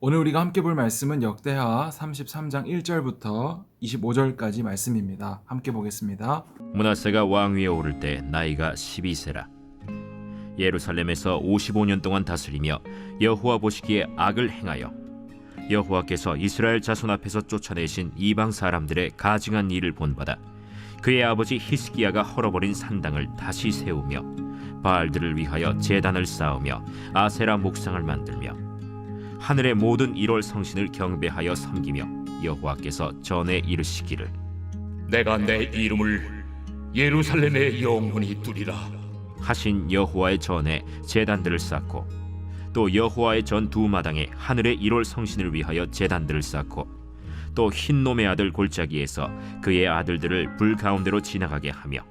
오늘 우리가 함께 볼 말씀은 역대하 33장 1절부터 25절까지 말씀입니다. 함께 보겠습니다. 므낫세가 왕위에 오를 때 나이가 12세라. 예루살렘에서 55년 동안 다스리며 여호와 보시기에 악을 행하여 여호와께서 이스라엘 자손 앞에서 쫓아내신 이방 사람들의 가증한 일을 본받아 그의 아버지 히스기야가 헐어버린 산당을 다시 세우며 바알들을 위하여 제단을 쌓으며 아세라 목상을 만들며 하늘의 모든 1월 성신을 경배하여 섬기며 여호와께서 전에 이르시기를 내가 내 이름을 예루살렘에 영원히 두리라 하신 여호와의 전에 제단들을 쌓고 또 여호와의 전 두 마당에 하늘의 1월 성신을 위하여 제단들을 쌓고 또 흰놈의 아들 골짜기에서 그의 아들들을 불 가운데로 지나가게 하며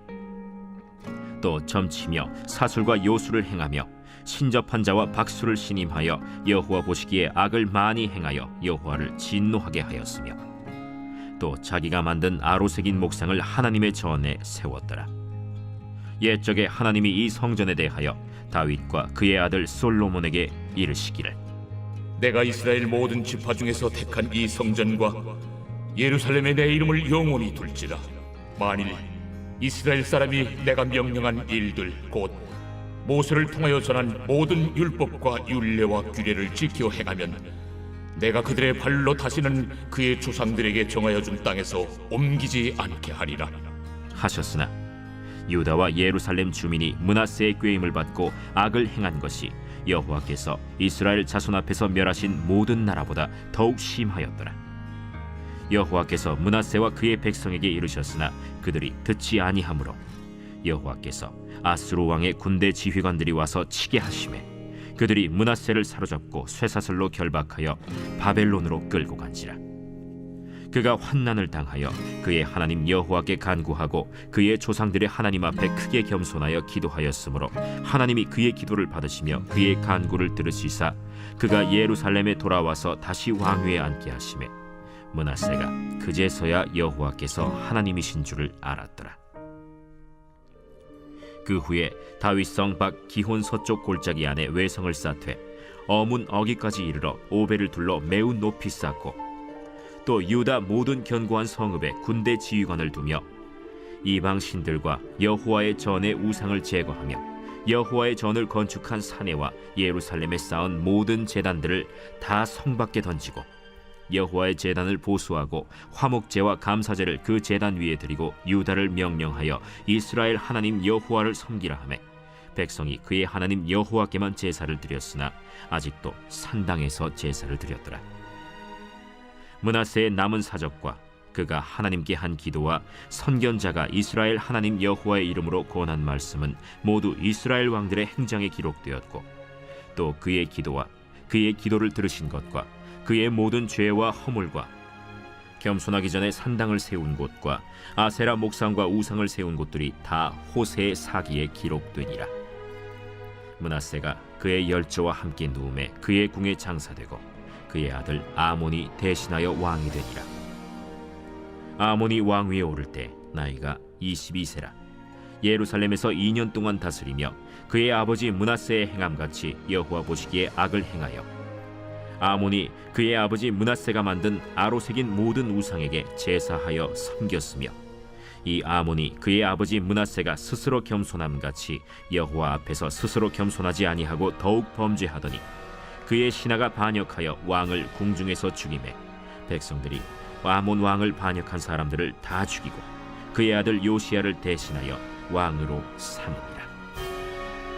또 점치며 사술과 요술을 행하며 신접한 자와 박수를 신임하여 여호와 보시기에 악을 많이 행하여 여호와를 진노하게 하였으며 또 자기가 만든 아로새긴 목상을 하나님의 전에 세웠더라. 옛적에 하나님이 이 성전에 대하여 다윗과 그의 아들 솔로몬에게 이르시기를 내가 이스라엘 모든 지파 중에서 택한 이 성전과 예루살렘에 내 이름을 영원히 둘지라. 만일 이스라엘 사람이 내가 명령한 일들 곧 모세를 통하여 전한 모든 율법과 율례와 규례를 지켜 행하면 내가 그들의 발로 다시는 그의 조상들에게 정하여 준 땅에서 옮기지 않게 하리라 하셨으나 유다와 예루살렘 주민이 므낫세의 꾀임을 받고 악을 행한 것이 여호와께서 이스라엘 자손 앞에서 멸하신 모든 나라보다 더욱 심하였더라. 여호와께서 므낫세와 그의 백성에게 이르셨으나 그들이 듣지 아니하므로 여호와께서 아수르 왕의 군대 지휘관들이 와서 치게 하심에 그들이 므낫세를 사로잡고 쇠사슬로 결박하여 바벨론으로 끌고 간지라. 그가 환난을 당하여 그의 하나님 여호와께 간구하고 그의 조상들의 하나님 앞에 크게 겸손하여 기도하였으므로 하나님이 그의 기도를 받으시며 그의 간구를 들으시사 그가 예루살렘에 돌아와서 다시 왕위에 앉게 하시매 므낫세가 그제서야 여호와께서 하나님이신 줄을 알았더라. 그 후에 다윗성 밖 기혼 서쪽 골짜기 안에 외성을 쌓되 어문 어기까지 이르러 오벨을 둘러 매우 높이 쌓고 또 유다 모든 견고한 성읍에 군대 지휘관을 두며 이방 신들과 여호와의 전의 우상을 제거하며 여호와의 전을 건축한 사내와 예루살렘에 쌓은 모든 제단들을 다 성 밖에 던지고 여호와의 제단을 보수하고 화목제와 감사제를 그 제단 위에 드리고 유다를 명령하여 이스라엘 하나님 여호와를 섬기라 하매 백성이 그의 하나님 여호와께만 제사를 드렸으나 아직도 산당에서 제사를 드렸더라. 므낫세의 남은 사적과 그가 하나님께 한 기도와 선견자가 이스라엘 하나님 여호와의 이름으로 권한 말씀은 모두 이스라엘 왕들의 행장에 기록되었고 또 그의 기도와 그의 기도를 들으신 것과 그의 모든 죄와 허물과 겸손하기 전에 산당을 세운 곳과 아세라 목상과 우상을 세운 곳들이 다 호세의 사기에 기록되니라. 므낫세가 그의 열조와 함께 누움에 그의 궁에 장사되고 그의 아들 아몬이 대신하여 왕이 되니라. 아몬이 왕위에 오를 때 나이가 22세라. 예루살렘에서 2년 동안 다스리며 그의 아버지 므낫세의 행함같이 여호와 보시기에 악을 행하여 아몬이 그의 아버지 므낫세가 만든 아로새긴 모든 우상에게 제사하여 섬겼으며 이 아몬이 그의 아버지 므낫세가 스스로 겸손함같이 여호와 앞에서 스스로 겸손하지 아니하고 더욱 범죄하더니 그의 신하가 반역하여 왕을 궁중에서 죽이매 백성들이 아몬 왕을 반역한 사람들을 다 죽이고 그의 아들 요시야를 대신하여 왕으로 삼으니라.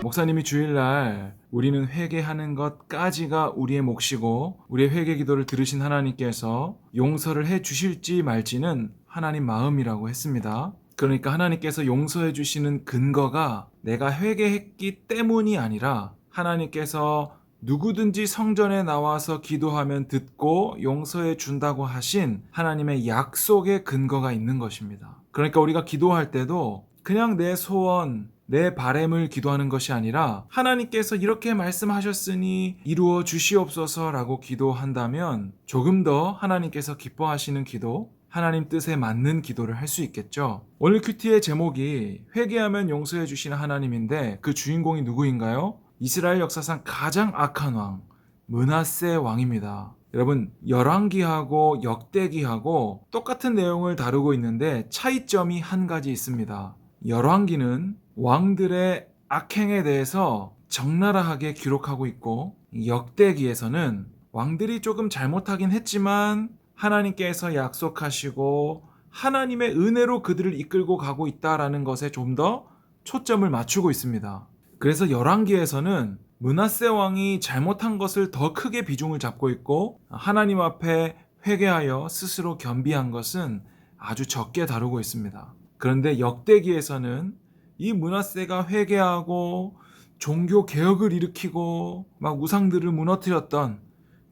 목사님이 주일날 우리는 회개하는 것까지가 우리의 몫이고 우리의 회개 기도를 들으신 하나님께서 용서를 해 주실지 말지는 하나님 마음이라고 했습니다. 그러니까 하나님께서 용서해 주시는 근거가 내가 회개했기 때문이 아니라 하나님께서 누구든지 성전에 나와서 기도하면 듣고 용서해 준다고 하신 하나님의 약속의 근거가 있는 것입니다. 그러니까 우리가 기도할 때도 그냥 내 소원, 내 바램을 기도하는 것이 아니라 하나님께서 이렇게 말씀하셨으니 이루어 주시옵소서라고 기도한다면 조금 더 하나님께서 기뻐하시는 기도, 하나님 뜻에 맞는 기도를 할 수 있겠죠. 오늘 큐티의 제목이 회개하면 용서해 주시는 하나님인데 그 주인공이 누구인가요? 이스라엘 역사상 가장 악한 왕, 므낫세 왕입니다. 여러분, 열왕기하고 역대기하고 똑같은 내용을 다루고 있는데 차이점이 한 가지 있습니다. 열왕기는 왕들의 악행에 대해서 적나라하게 기록하고 있고, 역대기에서는 왕들이 조금 잘못하긴 했지만 하나님께서 약속하시고 하나님의 은혜로 그들을 이끌고 가고 있다라는 것에 좀 더 초점을 맞추고 있습니다. 그래서 열왕기에서는 므낫세 왕이 잘못한 것을 더 크게 비중을 잡고 있고, 하나님 앞에 회개하여 스스로 겸비한 것은 아주 적게 다루고 있습니다. 그런데 역대기에서는 이 므낫세가 회개하고 종교 개혁을 일으키고 막 우상들을 무너뜨렸던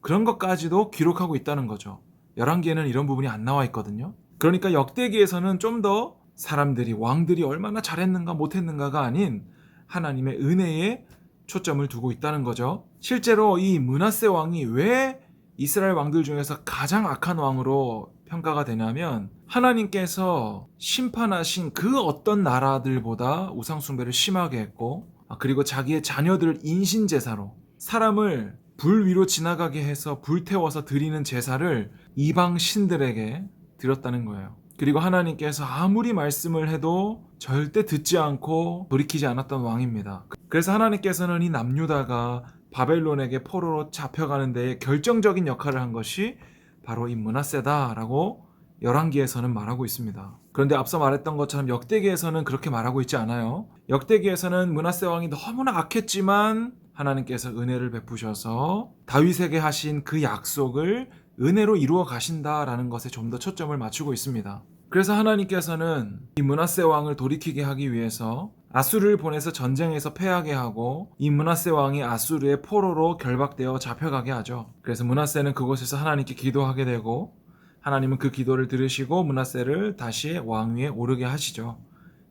그런 것까지도 기록하고 있다는 거죠. 열왕기에는 이런 부분이 안 나와 있거든요. 그러니까 역대기에서는 좀 더 사람들이, 왕들이 얼마나 잘했는가 못했는가가 아닌 하나님의 은혜에 초점을 두고 있다는 거죠. 실제로 이 므낫세 왕이 왜 이스라엘 왕들 중에서 가장 악한 왕으로 평가가 되냐면, 하나님께서 심판하신 그 어떤 나라들보다 우상숭배를 심하게 했고, 그리고 자기의 자녀들을 인신제사로, 사람을 불 위로 지나가게 해서 불태워서 드리는 제사를 이방 신들에게 드렸다는 거예요. 그리고 하나님께서 아무리 말씀을 해도 절대 듣지 않고 돌이키지 않았던 왕입니다. 그래서 하나님께서는 이 남유다가 바벨론에게 포로로 잡혀가는 데에 결정적인 역할을 한 것이 바로 이 므낫세다라고 열왕기에서는 말하고 있습니다. 그런데 앞서 말했던 것처럼 역대기에서는 그렇게 말하고 있지 않아요. 역대기에서는 므낫세 왕이 너무나 악했지만 하나님께서 은혜를 베푸셔서 다윗에게 하신 그 약속을 은혜로 이루어 가신다라는 것에 좀 더 초점을 맞추고 있습니다. 그래서 하나님께서는 이 므낫세 왕을 돌이키게 하기 위해서 아수르를 보내서 전쟁에서 패하게 하고, 이 므낫세 왕이 아수르의 포로로 결박되어 잡혀가게 하죠. 그래서 므낫세는 그곳에서 하나님께 기도하게 되고, 하나님은 그 기도를 들으시고 므낫세를 다시 왕위에 오르게 하시죠.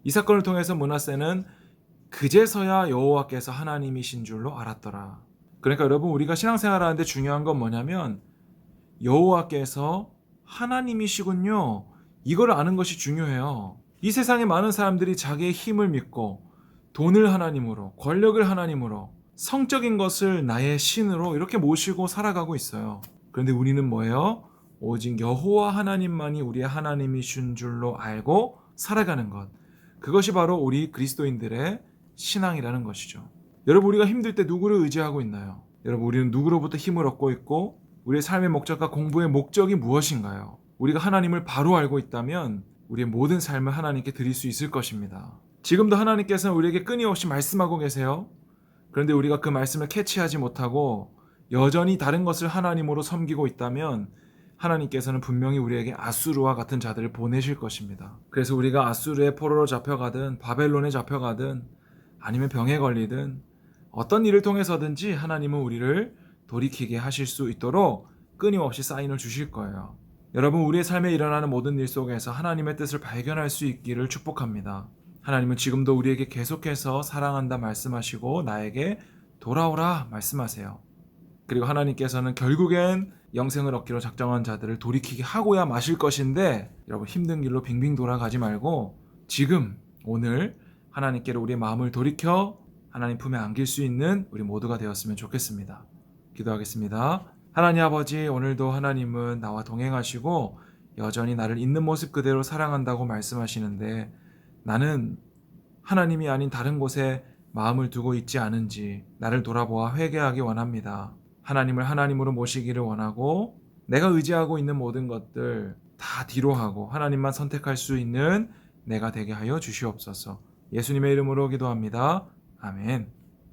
이 사건을 통해서 므낫세는 그제서야 여호와께서 하나님이신 줄로 알았더라. 그러니까 여러분, 우리가 신앙생활 하는데 중요한 건 뭐냐면 여호와께서 하나님이시군요, 이걸 아는 것이 중요해요. 이 세상에 많은 사람들이 자기의 힘을 믿고 돈을 하나님으로, 권력을 하나님으로, 성적인 것을 나의 신으로 이렇게 모시고 살아가고 있어요. 그런데 우리는 뭐예요? 오직 여호와 하나님만이 우리의 하나님이신 줄로 알고 살아가는 것, 그것이 바로 우리 그리스도인들의 신앙이라는 것이죠. 여러분, 우리가 힘들 때 누구를 의지하고 있나요? 여러분, 우리는 누구로부터 힘을 얻고 있고 우리의 삶의 목적과 공부의 목적이 무엇인가요? 우리가 하나님을 바로 알고 있다면 우리의 모든 삶을 하나님께 드릴 수 있을 것입니다. 지금도 하나님께서는 우리에게 끊임없이 말씀하고 계세요. 그런데 우리가 그 말씀을 캐치하지 못하고 여전히 다른 것을 하나님으로 섬기고 있다면 하나님께서는 분명히 우리에게 아수르와 같은 자들을 보내실 것입니다. 그래서 우리가 아수르의 포로로 잡혀가든 바벨론에 잡혀가든 아니면 병에 걸리든 어떤 일을 통해서든지 하나님은 우리를 돌이키게 하실 수 있도록 끊임없이 사인을 주실 거예요. 여러분, 우리의 삶에 일어나는 모든 일 속에서 하나님의 뜻을 발견할 수 있기를 축복합니다. 하나님은 지금도 우리에게 계속해서 사랑한다 말씀하시고 나에게 돌아오라 말씀하세요. 그리고 하나님께서는 결국엔 영생을 얻기로 작정한 자들을 돌이키게 하고야 마실 것인데, 여러분, 힘든 길로 빙빙 돌아가지 말고 지금 오늘 하나님께로 우리의 마음을 돌이켜 하나님 품에 안길 수 있는 우리 모두가 되었으면 좋겠습니다. 기도하겠습니다. 하나님 아버지, 오늘도 하나님은 나와 동행하시고 여전히 나를 있는 모습 그대로 사랑한다고 말씀하시는데, 나는 하나님이 아닌 다른 곳에 마음을 두고 있지 않은지 나를 돌아보아 회개하기 원합니다. 하나님을 하나님으로 모시기를 원하고, 내가 의지하고 있는 모든 것들 다 뒤로 하고 하나님만 선택할 수 있는 내가 되게 하여 주시옵소서. 예수님의 이름으로 기도합니다. 아멘.